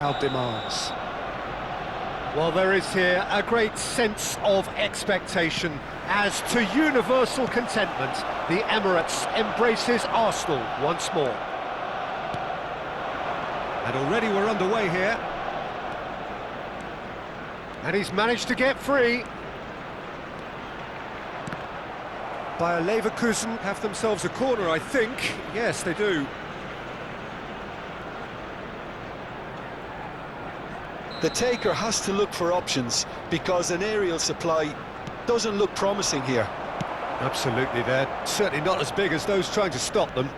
Demands. Well, there is here a great sense of expectation as to universal contentment. The Emirates embraces Arsenal once more. And already we're underway here. And he's managed to get free. Bayer Leverkusen have themselves a corner, I think. Yes, they do. The taker has to look for options because an aerial supply doesn't look promising here. Absolutely, they're certainly not as big as those trying to stop them.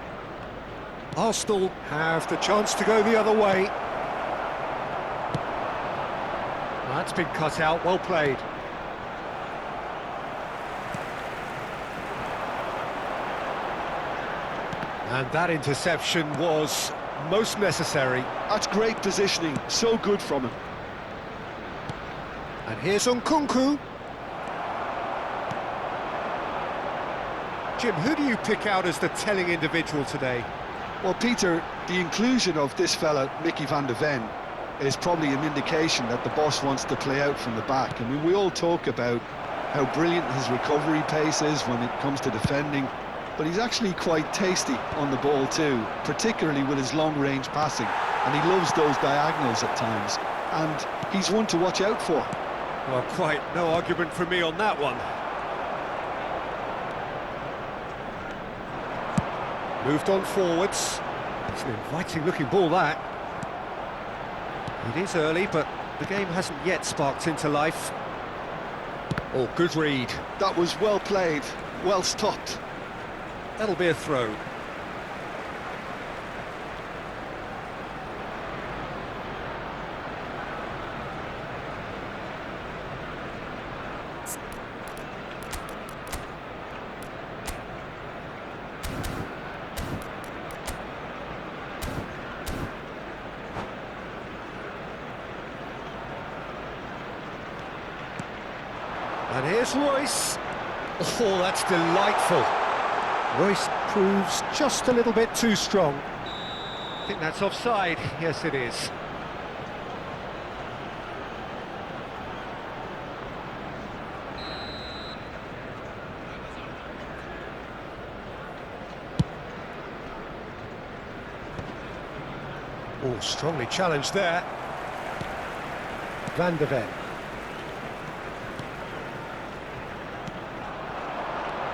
Arsenal have the chance to go the other way. That's been cut out, well played. And that interception was most necessary. That's great positioning, so good from him. And here's Nkunku. Jim, who do you pick out as the telling individual today? Well, Peter, the inclusion of this fella, Mickey van de Ven, is probably an indication that the boss wants to play out from the back. I mean, we all talk about how brilliant his recovery pace is when it comes to defending, but he's actually quite tasty on the ball too, particularly with his long-range passing, and he loves those diagonals at times, and he's one to watch out for. Well, quite no argument from me on that one. Moved on forwards. It's an inviting-looking ball, that. It is early, but the game hasn't yet sparked into life. Oh, good read. That was well played, well stopped. That'll be a throw. And here's Royce. Oh, that's delightful. Royce proves just a little bit too strong. I think that's offside. Yes, it is. Oh, strongly challenged there. Van de Ven.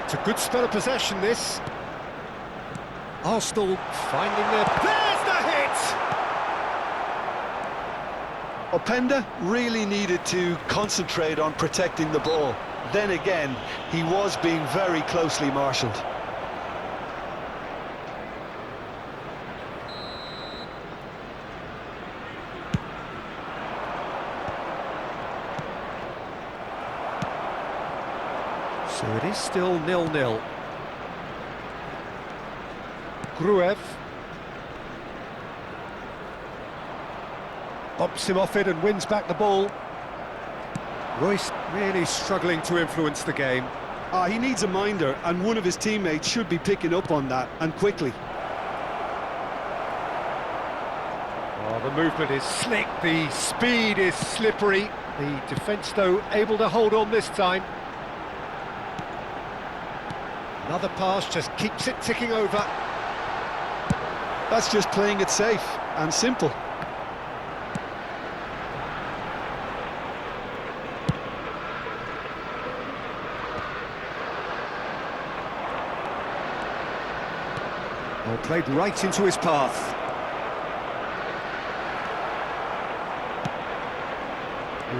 It's a good spell of possession, this. Arsenal finding their... There's the hit! Openda really needed to concentrate on protecting the ball. Then again, he was being very closely marshalled. So it is still 0-0. Gruev bumps him off it and wins back the ball. Royce really struggling to influence the game. He needs a minder, and one of his teammates should be picking up on that, and quickly. Oh, the movement is slick, the speed is slippery. The defence, though, able to hold on this time. Another pass just keeps it ticking over. That's just playing it safe and simple. Well, played right into his path.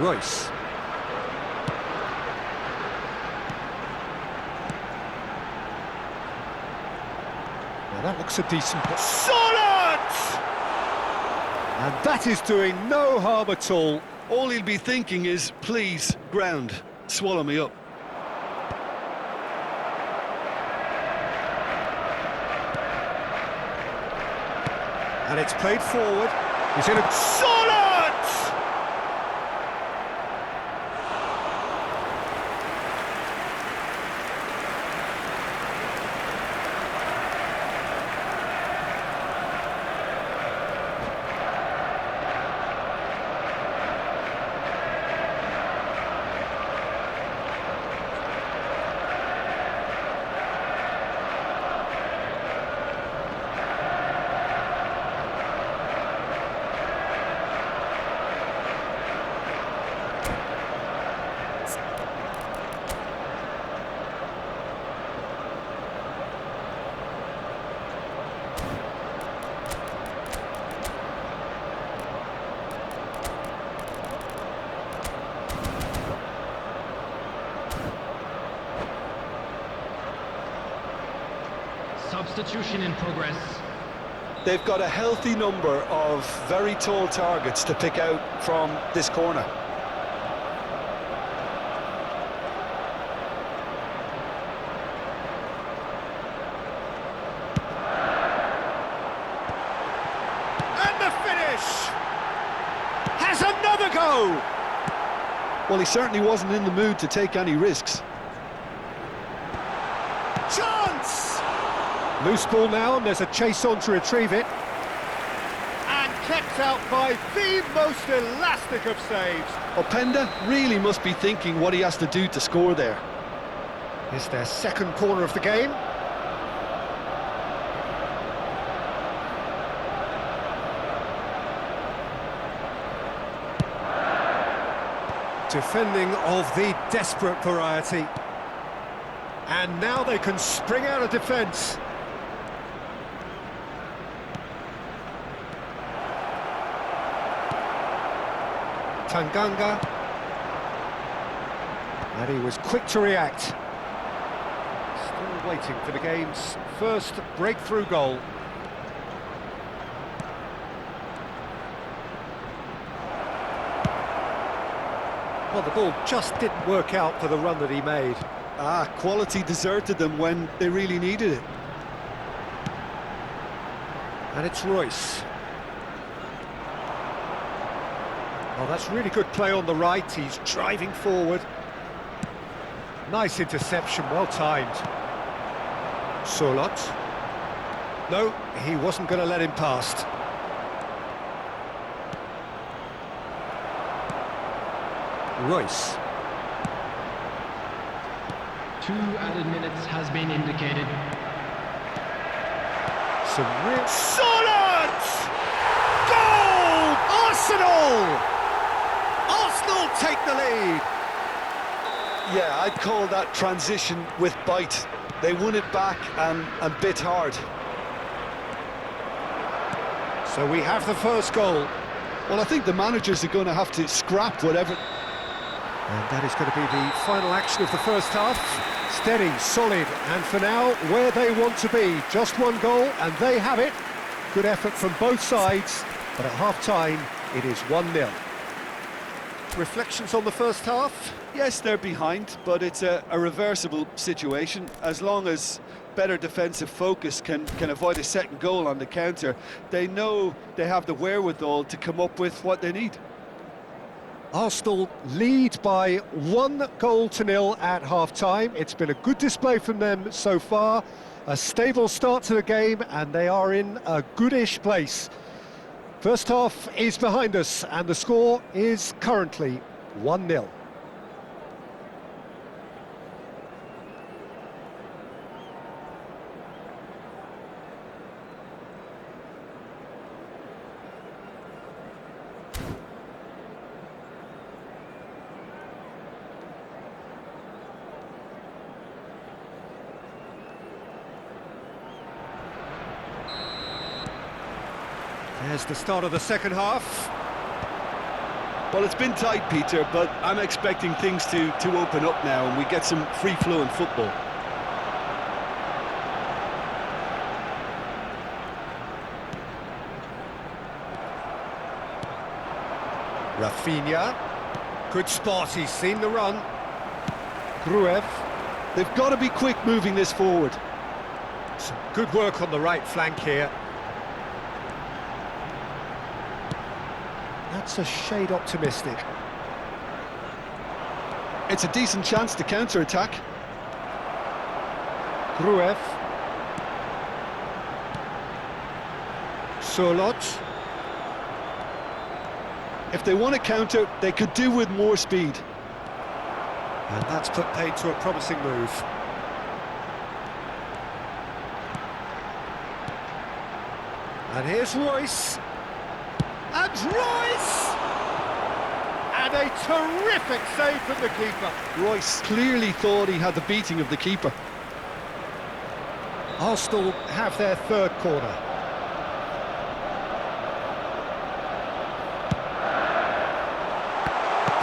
Royce. That looks a decent... Solid! And that is doing no harm at all. All he'll be thinking is, please, ground, swallow me up. And it's played forward. He's in a... Solid! substitution in progress. They've got a healthy number of very tall targets to pick out from this corner. And the finish! Has another go! Well, he certainly wasn't in the mood to take any risks. Chance! Loose ball now, and there's a chase on to retrieve it. And kept out by the most elastic of saves. Openda really must be thinking what he has to do to score there. It's their second corner of the game. Defending of the desperate variety. And now they can spring out of defence. Tanganga. And he was quick to react. Still waiting for the game's first breakthrough goal. Well, the ball just didn't work out for the run that he made. Quality deserted them when they really needed it. And it's Royce. Oh, that's really good play on the right. He's driving forward. Nice interception, well timed. Solot. No, he wasn't going to let him past. Royce. 2 added minutes has been indicated. Some real... Solot! Goal! Arsenal! Arsenal take the lead. Yeah, I'd call that transition with bite. They won it back and bit hard. So we have the first goal. Well, I think the managers are going to have to scrap whatever... And that is going to be the final action of the first half. Steady, solid, and for now, where they want to be. Just one goal, and they have it. Good effort from both sides, but at half-time, it is 1-0. Reflections on the first half? Yes, they're behind, but it's a reversible situation. As long as better defensive focus can avoid a second goal on the counter, they know they have the wherewithal to come up with what they need. Arsenal lead by 1-0 at half-time. It's been a good display from them so far. A stable start to the game, and they are in a goodish place. First half is behind us, and the score is currently 1-0. There's the start of the second half. Well, it's been tight, Peter, but I'm expecting things to open up now and we get some free-flowing football. Rafinha. Good spot, he's seen the run. Gruev. They've got to be quick moving this forward. Some good work on the right flank here. That's a shade optimistic. It's a decent chance to counter-attack. Gruev. Solot. If they want to counter, they could do with more speed. And that's put paid to a promising move. And here's Royce. And Royce! And a terrific save from the keeper. Royce clearly thought he had the beating of the keeper. Arsenal have their third corner.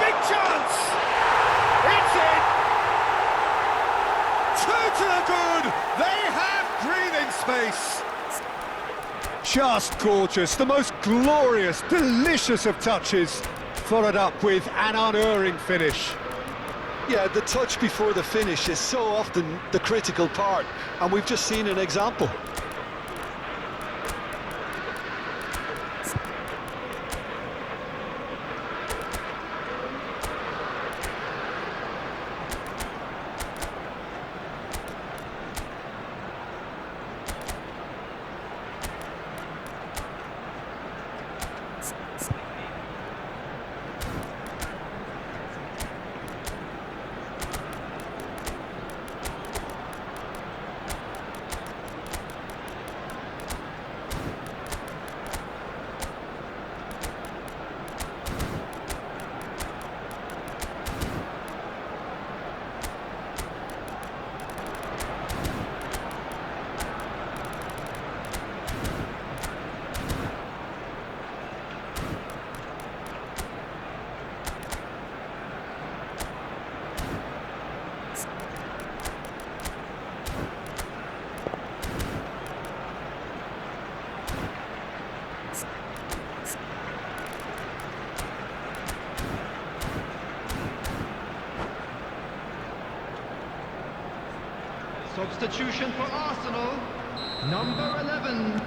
Big chance! It's in! Two to the good! They have breathing space. Just gorgeous, the most glorious, delicious of touches, followed up with an unerring finish. Yeah, the touch before the finish is so often the critical part, and we've just seen an example. Substitution for Arsenal, number 11.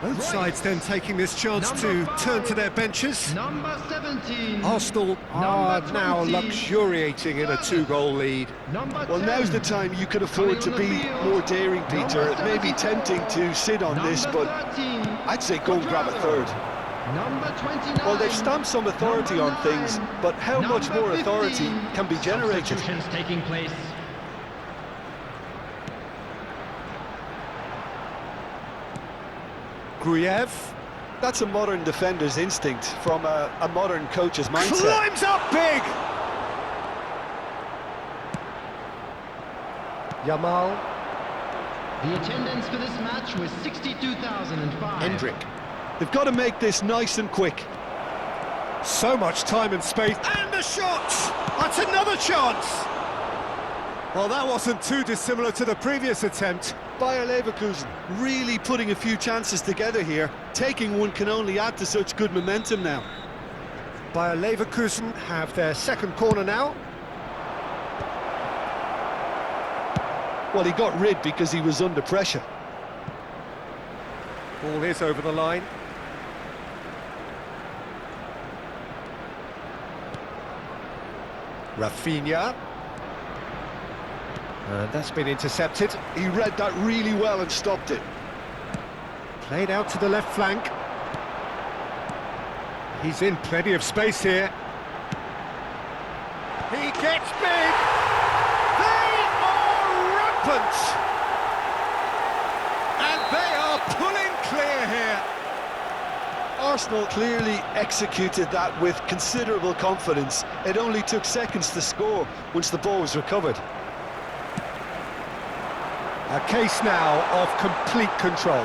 Both sides then taking this chance to turn to their benches. Number 17. Arsenal are Number now 20. luxuriating in a 2-goal lead. Number Well, 10. now's the time you could afford to be more daring, Peter. It may be tempting to sit on this, but I'd say go and grab a third. Number 29. Well, they've stamped some authority on things, but how much Number more authority 15. can be generated? Substitutions taking place. Gruyev That's a modern defender's instinct from a modern coach's mindset. climbs up big. Yamal, The attendance for this match was 62,005. Hendrick. They've got to make this nice and quick. So much time and space. And the shot! That's another chance! Well, that wasn't too dissimilar to the previous attempt. Bayer Leverkusen really putting a few chances together here. Taking one can only add to such good momentum now. Bayer Leverkusen have their second corner now. Well, he got rid because he was under pressure. Ball is over the line. Rafinha. And that's been intercepted. He read that really well and stopped it. Played out to the left flank. He's in plenty of space here. He gets big. They are rampant. And they are pulling clear here. Arsenal clearly executed that with considerable confidence. It only took seconds to score once the ball was recovered. A case now of complete control.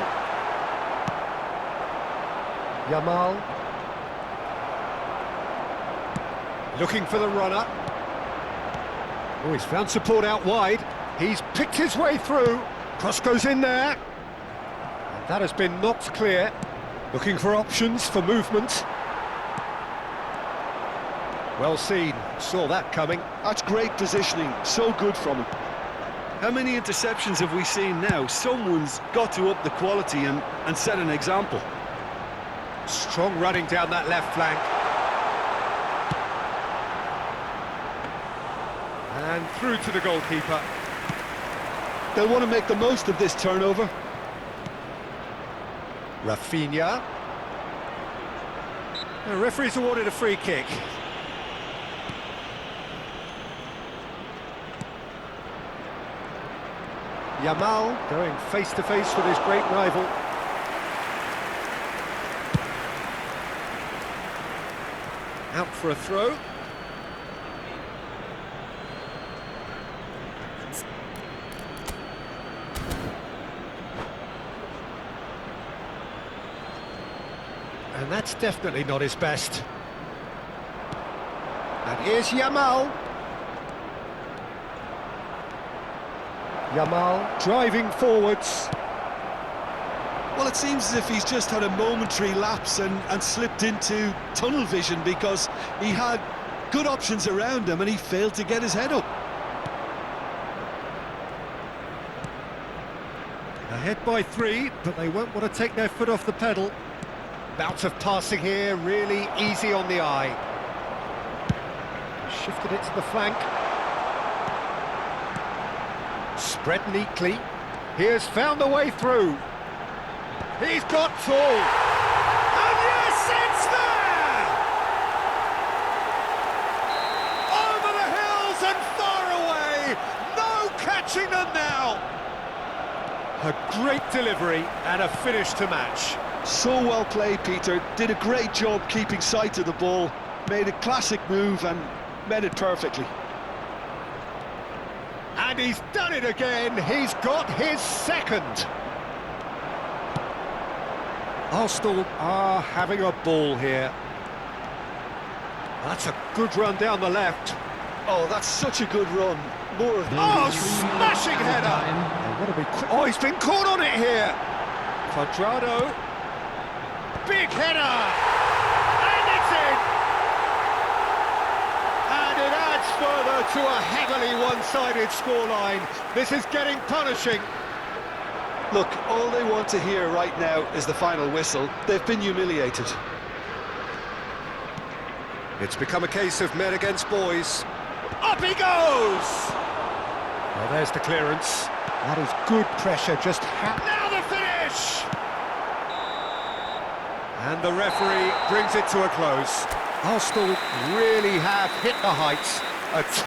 Yamal. Looking for the runner. Oh, he's found support out wide. He's picked his way through. Cross goes in there. And that has been knocked clear. Looking for options for movement. Well seen. Saw that coming. That's great positioning, so good from him. How many interceptions have we seen now? Someone's got to up the quality and set an example. Strong running down that left flank. And through to the goalkeeper. They'll want to make the most of this turnover. Rafinha. The referee's awarded a free kick. Yamal going face-to-face with his great rival. Out for a throw. And that's definitely not his best. And here's Yamal. Yamal driving forwards. Well, it seems as if he's just had a momentary lapse and slipped into tunnel vision, because he had good options around him and he failed to get his head up. Ahead by 3, but they won't want to take their foot off the pedal. Bout of passing here, really easy on the eye. Shifted it to the flank. Spread neatly. He has found the way through. He's got tall. And yes, it's there! Over the hills and far away. No catching them now. A great delivery and a finish to match. So well played, Peter. Did a great job keeping sight of the ball. Made a classic move and met it perfectly. And he's done it again. He's got his second. Arsenal are having a ball here. That's a good run down the left. Oh, that's such a good run. More of Oh, smashing header! Oh, he's been caught on it here. Quadrado. Big header! And it's in! And it adds further to a heavily one-sided scoreline. This is getting punishing. Look, all they want to hear right now is the final whistle. They've been humiliated. It's become a case of men against boys. Up he goes! Well, there's the clearance. That is good pressure, just now the finish! And the referee brings it to a close. Arsenal really have hit the heights.